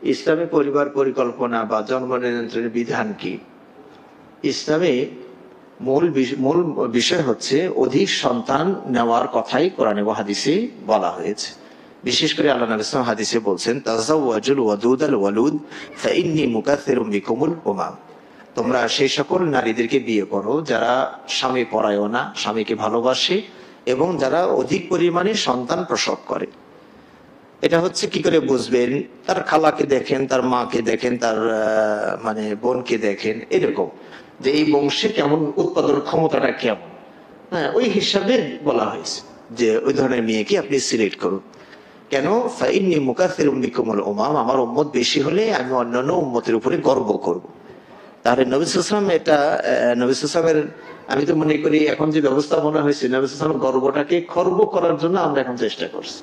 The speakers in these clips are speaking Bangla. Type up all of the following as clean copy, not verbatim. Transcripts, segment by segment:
ইসলামী পরিবার পরিকল্পনা বা জন্ম নিয়ন্ত্রণের বিধান কি? ইসলামে মূল বিষয় হচ্ছে অধিক সন্তান নেওয়ার কথাই কোরআনে ও হাদিসে বলা হয়েছে। বিশেষ করে আল্লাহ নবী সাল্লাল্লাহু আলাইহি ওয়াসাল্লাম হাদিসে বলছেন, তাযাওয়াজুল ওয়াদুদাল ওয়ালুদ ফাইন্নী মুকাথিরুম বিকুমুল উমাম। তোমরা সেই সকল নারীদেরকে বিয়ে করো যারা স্বামী পরায়ণা, স্বামীকে ভালোবাসে এবং যারা অধিক পরিমাণে সন্তান প্রসব করে। এটা হচ্ছে কি করে বুঝবেন? তার খালাকে দেখেন, তার মাকে দেখেন, তার মানে বোনকে দেখেন, এরকম যে এই বংশে কেমন উৎপাদন ক্ষমতাটা কেমন, হ্যাঁ ওই হিসাবে বলা হয়েছে যে ওই ধরনের মেয়েকে আপনি সিলেক্ট করুন। কেন? ফাইন্নী মুকাথিরুম বিকুমুল উমাম, আমার উম্মত বেশি হলে আমি অন্যান্য উম্মতের উপরে গর্ব করব। তাহলে নবী সাল্লাল্লাহু আলাইহি ওয়াসাল্লাম এটা নবী সাল্লাল্লাহু আলাইহি ওয়াসাল্লামের, আমি তো মনে করি এখন যে ব্যবস্থাপনা হয়েছে নবী সাল্লাল্লাহু আলাইহি ওয়াসাল্লাম গর্বটাকে খর্ব করার জন্য আমরা এখন চেষ্টা করছি।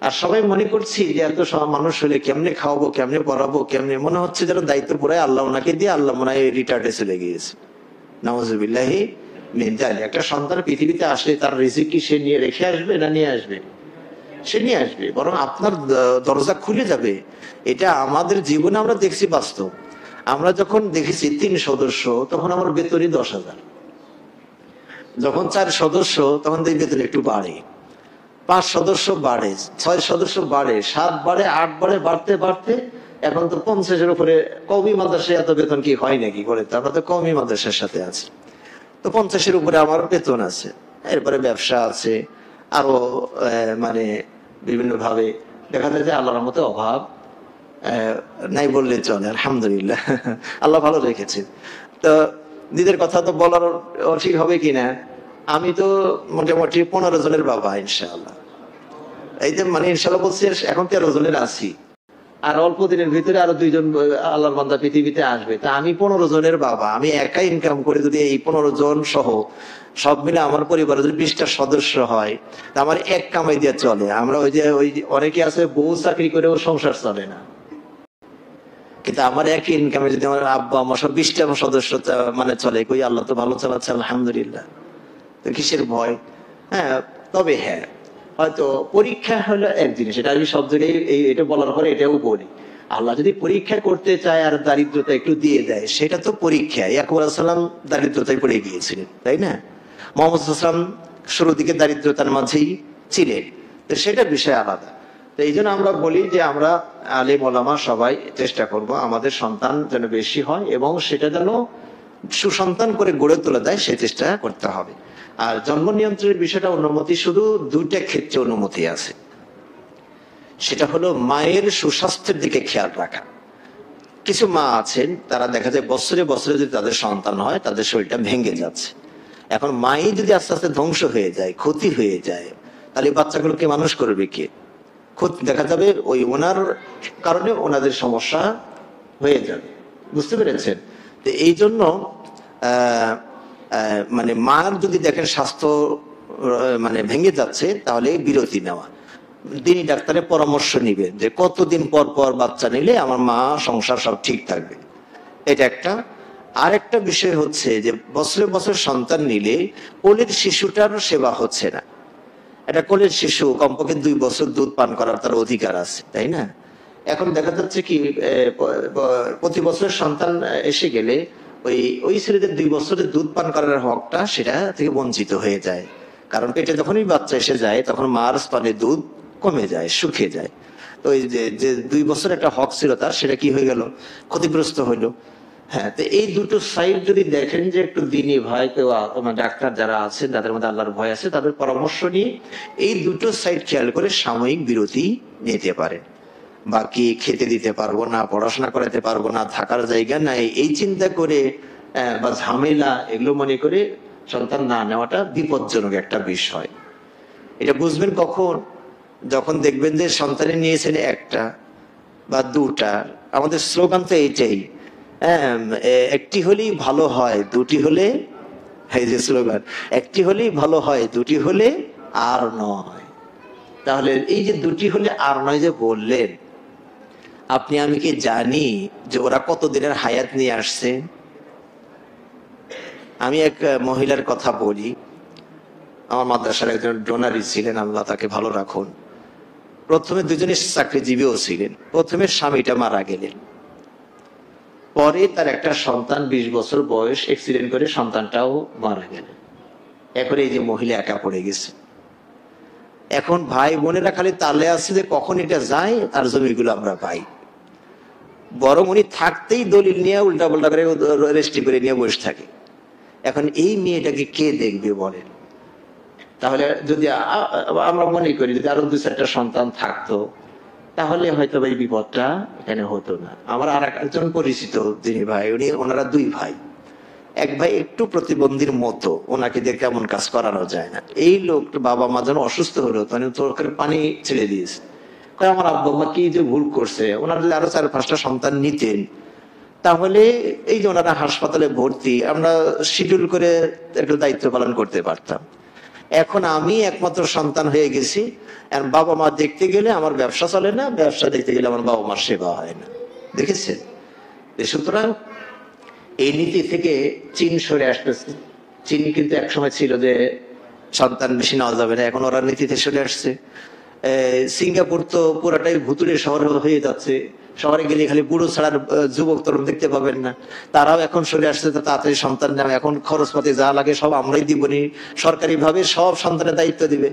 আর সবাই মনে করছি যে এত মানুষ হলে কেমনে খাওয়াবো, কেমনে পড়াবো, কেমনে, মনে হচ্ছে যেন দায়িত্ব পুরো আল্লাহ ওনাকে দিয়ে, আল্লাহ মনে হয় রিটায়ার্ডে চলে গিয়েছে। নাউযুবিল্লাহি মিন যালিক। একটা সন্তান পৃথিবীতে আসলে তার রিজিক কি সে নিয়ে রেখে আসবে না নিয়ে আসবে? সে নিয়ে আসবে, বরং আপনার দরজা খুলে যাবে। এটা আমাদের জীবনে আমরা দেখছি বাস্তব। আমরা যখন দেখেছি 3 সদস্য তখন আমার বেতনই 10,000, যখন 4 সদস্য তখন এই বেতন একটু বাড়ে, 5 সদস্য বাড়ে, 6 সদস্য বাড়ে, 7 বাড়ে, 8 বাড়ে, বাড়তে বাড়তে এখন তো 50-এর উপরে। কওমি মাদ্রাসায় এত বেতন কি হয় নাকি? করে তো আমরা তো কওমি মাদ্রাসার সাথে আছি, তো 50-এর উপরে আমার বেতন আছে। এরপরে ব্যবসা আছে, আরো মানে বিভিন্ন ভাবে দেখা যায় যে আল্লাহর রহমতে অভাব নাই বললে চলে, আলহামদুলিল্লাহ আল্লাহ ভালো রেখেছে। তো নিজের কথা তো বলার ঠিক হবে কিনা, আমি তো মোটামুটি 15 জনের বাবা ইনশাআল্লাহ। এই যে মানে ইনশাআল্লাহ বলছি, এখন 13 জনের আছি, আর অল্প দিনের ভিতরে আরো 2 জন আল্লাহর বান্দা পৃথিবীতে আসবে। তা আমি 15 জনের বাবা, আমি একাই ইনকাম করে যদি এই 15 জন সহ সব মিলে আমার পরিবারে যদি 20টা সদস্য হয়, তা আমার এক কামাই দিয়ে চলে। আমরা ওই যে অনেকে আছে বউ চাকরি করেও সংসার চলে না, কিন্তু আমার একই ইনকামে যদি আমার আব্বা আমার সব 20টা সদস্য মানে চলে, কই আল্লাহ তো ভালো চালাচ্ছে আলহামদুলিল্লাহ, তো কিসের ভয়? হ্যাঁ, তবে হ্যাঁ হয়তো পরীক্ষা হলো এক জিনিস, এটা আমি সব জায়গায় এটা বলার পরে এটাও বলি, আল্লাহ যদি পরীক্ষা করতে চায় আর দারিদ্রতা একটু দিয়ে দেয়, সেটা তো পরীক্ষা। ইয়াকুব আলাইহিস সালাম দারিদ্রতায় পড়ে গিয়েছিলেন, তাই না? মুহাম্মদ সাল্লাল্লাহু আলাইহি ওয়াসাল্লাম শুরুর দিকে দারিদ্রতার মাঝেই ছিলেন, তো সেটা বিষয় আলাদা। তো এই জন্য আমরা বলি যে আমরা আলেম ওলামা সবাই চেষ্টা করব আমাদের সন্তান যেন বেশি হয় এবং সেটা যেন সুসন্তান করে গড়ে তোলা যায়, সে চেষ্টা করতে হবে। আর জন্ম নিয়ন্ত্রণের বিষয়টা অনুমতি শুধু 2টা ক্ষেত্রে অনুমতি আছে। সেটা হলো মায়ের সুস্বাস্থ্যের দিকে খেয়াল রাখা। কিছু মা আছেন তারা দেখা যায় বছরে বছরে যদি তাদের সন্তান হয় তাদের শরীরটা ভেঙে যাচ্ছে। এখন মাই যদি আস্তে আস্তে ধ্বংস হয়ে যায়, ক্ষতি হয়ে যায়, তাহলে বাচ্চাগুলোকে মানুষ করবে কে? দেখা যাবে ওই ওনার কারণে ওনাদের সমস্যা হয়ে যাবে, বুঝতে পেরেছেন? তো এই জন্য মানে মার যদি দেখেন স্বাস্থ্য মানে ভেঙে যাচ্ছে, তাহলে বিরতি নেওয়া, দিনই ডাক্তারের পরামর্শ নিবেন যে কতদিন পর পর বাচ্চা নিলে আমার মা সংসার সব ঠিক থাকবে, এটা একটা। আরেকটা বিষয় হচ্ছে যে বছরে বছর সন্তান নিলে কোলের শিশুটার সেবা হচ্ছে না। এটা কোলের শিশু কমপক্ষে 2 বছর দুধ পান করার তার অধিকার আছে, তাই না? এখন দেখা যাচ্ছে কি প্রতি বছর সন্তান এসে গেলে ওই ছেলেদের 2 বছরের দুধ পান করার হকটা সেটা থেকে বঞ্চিত হয়ে যায়। কারণ পেটে যখনই বাচ্চা এসে যায় তখন মার স্তনে দুধ কমে যায়, শুকিয়ে যায়। তো ওই যে 2 বছর একটা হক ছিল তার, সেটা কি হয়ে গেল? ক্ষতিগ্রস্ত হইলো। হ্যাঁ, তো এই দুটো সাইড যদি দেখেন যে একটু দিনই ভয়, কেউ ডাক্তার যারা আছেন তাদের মধ্যে আল্লাহর ভয় আছে, তাদের পরামর্শ নিয়ে এই দুটো সাইড খেয়াল করে সাময়িক বিরতি নিতে পারে। বাকি খেতে দিতে পারবো না, পড়াশোনা করাতে পারবো না, থাকার জায়গা নাই, এই চিন্তা করে বা ঝামেলা এগুলো মনে করে সন্তান না নেওয়াটা বিপজ্জনক একটা বিষয়। এটা বুঝবেন কখন? যখন দেখবেন যে সন্তানে নিয়েছেন 1টা বা 2টা। আমাদের স্লোগান তো এইটাই, একটি হলেই ভালো হয়, 2টি হলে, এই যে স্লোগান, একটি হলেই ভালো হয়, 2টি হলে আর নয়। তাহলে এই যে 2টি হলে আর নয় যে বললেন, আপনি আমি কি জানি যে ওরা কতদিনের হায়াত নিয়ে আসছে? আমি এক মহিলার কথা বলি, আমার মাদ্রাসার একজন ডোনারি ছিলেন, আল্লাহ তাকে ভালো রাখুন। প্রথমে দুজনে চাকরিজীবীও ছিলেন। প্রথমে স্বামীটা মারা গেলেন, পরে তার একটা সন্তান 20 বছর বয়স, অ্যাক্সিডেন্ট করে সন্তানটাও মারা গেলেন। এখন এই যে মহিলা একা পড়ে গেছে। এখন ভাই বোনেরা খালি তালে আছে যে কখন এটা যায় আর জমিগুলো আমরা পাই। বরং উনি থাকতেই দলিল নিয়ে উল্টা পাল্টা করে রেজিস্ট্রি করে নিয়ে বসে থাকে। এখন এই মেয়েটাকে কে দেখবে বলেন? তাহলে যদি আমরা মনে করি যদি আরো 2-4টা সন্তান থাকতো তাহলে হয়তো এই বিপদটা এখানে হতো না। আমার আর একজন পরিচিত যিনি ভাই, ওনারা 2 ভাই। এক ভাই একটু প্রতিবন্ধীর মতো, ওনাকে দিয়ে কেমন কাজ করানো যায় না। এই লোক বাবা মা যেন অসুস্থ হলো তখন চোখের পানি ছেড়ে দিয়েছে। আমার আব্বা মা কি যে ভুল করছে, ওনারা যদি আরো 4-5টা সন্তান নিতেন তাহলে এই যে ওনারা হাসপাতালে ভর্তি, আমরা শিডিউল করে একটু দায়িত্ব পালন করতে পারতাম। এখন আমি একমাত্র সন্তান হয়ে গেছি, আর বাবা মা দেখতে গেলে আমার ব্যবসা চলে না, ব্যবসা দেখতে গেলে আমার বাবা মার সেবা হয় না। দেখেছেন? সুতরাং এই নীতি থেকে চীন সরে আসতেছে। চীন কিন্তু একসময় ছিল যে সন্তান বেশি নেওয়া যাবে না, এখন ওরা নীতিতে সরে আসছে। সিঙ্গাপুর তো পুরাটাই ভুতুরে শহর হয়ে যাচ্ছে, শহরে গেলে খালি বুড়ো ছাড়ার যুবক তরুণ দেখতে পাবেন না। তারাও এখন সরে আসছে, তাড়াতাড়ি সন্তান নেওয়া, এখন খরচপাতি যা লাগে সব আমরাই দিবনি, সরকারি ভাবে সব সন্তানের দায়িত্ব দিবে।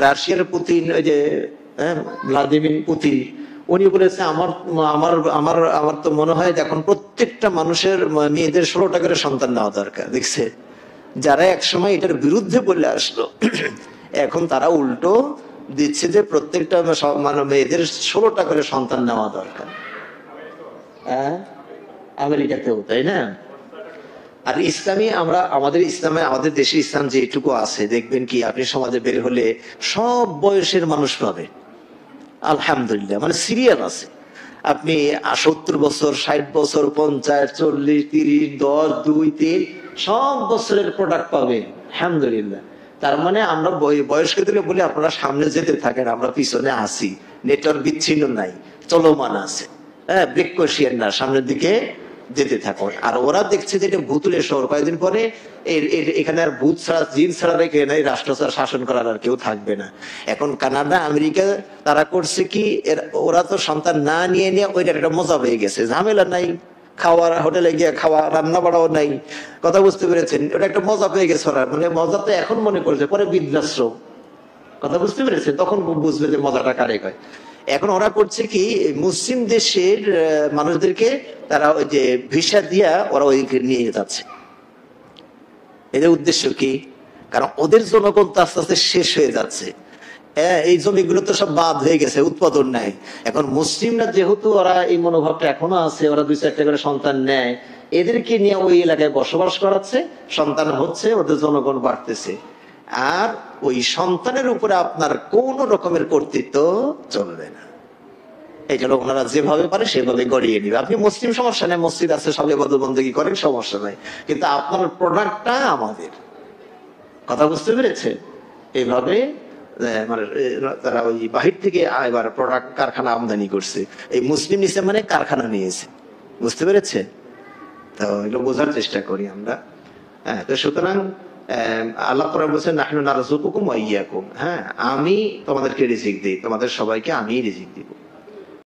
রাশিয়ার পুতিন, ওই যে ভ্লাদিমির পুতিন, উনি বলেছে আমার আমার আমার আমার তো মনে হয় এখন প্রত্যেকটা মানুষের মেয়েদের 16টা করে সন্তান নেওয়া দরকার। দেখছে, যারা একসময় এটার বিরুদ্ধে বলে আসলো এখন তারা উল্টো দিচ্ছে যে প্রত্যেকটা মানে মেয়েদের 16টা করে সন্তান নেওয়া দরকার। আমেরিকাতেও তাই না? আর ইসলামী আমরা আমাদের দেশে ইসলাম যেটুকু আছে দেখবেন কি আপনি সমাজে বের হলে সব বয়সের মানুষ পাবে, আলহামদুলিল্লাহ, মানে সিরিয়াল আছে। আপনি 70 বছর, 60 বছর, 50, 40, 30, 10, 2, 3 সব বছরের প্রোডাক্ট পাবেন, আলহামদুলিল্লাহ। তার মানে আমরা বয়স্কদের বলি আপনারা সামনে যেতে থাকেন, আমরা পিছনে আসি, নেটওয়ার্ক বিচ্ছিন্ন নাই, চলমান আছে, ব্রেক কষিয়েন না, সামনের দিকে যেতে থাকো। আর ওরা দেখছে যে এটা ভুতুরে শহর, কয়েকদিন পরে এখানে আর ভূত ছাড়া জিন ছাড়া রেখে নাই, রাষ্ট্র শাসন করার আর কেউ থাকবে না। এখন কানাডা, আমেরিকা তারা করছে কি, ওরা তো সন্তান না নিয়ে ওইটা একটা মজা হয়ে গেছে, ঝামেলা নাই, খাওয়ার হোটেলে গিয়ে খাওয়া, রান্না বাড়াও নাই, কথা বুঝতে পেরেছেন? ওটা একটা মজা পেয়ে গেছে ওরা, মানে মজা তো এখন মনে করছে, পরে বৃদ্ধাশ্রম, কথা বুঝতে পেরেছেন? তখন বুঝবে যে মজাটা কারে কয়। এখন ওরা করছে কি, মুসলিম দেশের মানুষদেরকে তারা ওই যে ভিসা দিয়া ওরা ওইকে নিয়ে যাচ্ছে। এদের উদ্দেশ্য কি? কারণ ওদের জনগণ তো আস্তে আস্তে শেষ হয়ে যাচ্ছে। এই জমিগুলো তো সব বাদ হয়ে গেছে, উৎপাদন নাই। এখন মুসলিমরা যেহেতু ওরা এই মনোভাবটা এখনো আছে, ওরা 2-4টা করে সন্তান নেয়, এদেরকে নিয়ে ওই এলাকায় বসবাস করাচ্ছে, সন্তান হচ্ছে, ওদের জনগণ বাড়তেছে। আর ওই সন্তানের উপরে আপনার কোন রকমের কর্তৃত্ব চলবে না। এই জন্য ওনারা যেভাবে পারে সেভাবে গড়িয়ে নিবে। আপনি মুসলিম, সমস্যা নেই, মসজিদ আছে, সব ইবাদত বন্দেগী করেন, সমস্যা নাই, কিন্তু আপনার প্রোডাক্টটা আমাদের, কথা বুঝতে পেরেছে? এইভাবে মানে তারা ওই বাহির থেকে এবার প্রোডাক্ট কারখানা আমদানি করছে, এই মুসলিম নিচে মানে কারখানা নিয়েছে, বুঝতে পেরেছে? তো এগুলো বোঝার চেষ্টা করি আমরা। তো সুতরাং আল্লাহ কোরআন বলেছেন নাহনু নারযুকুকুম ওয়া ইয়্যাকুম, আমি তোমাদেরকে রিজিক দিই, তোমাদের সবাইকে আমি রিজিক দিব।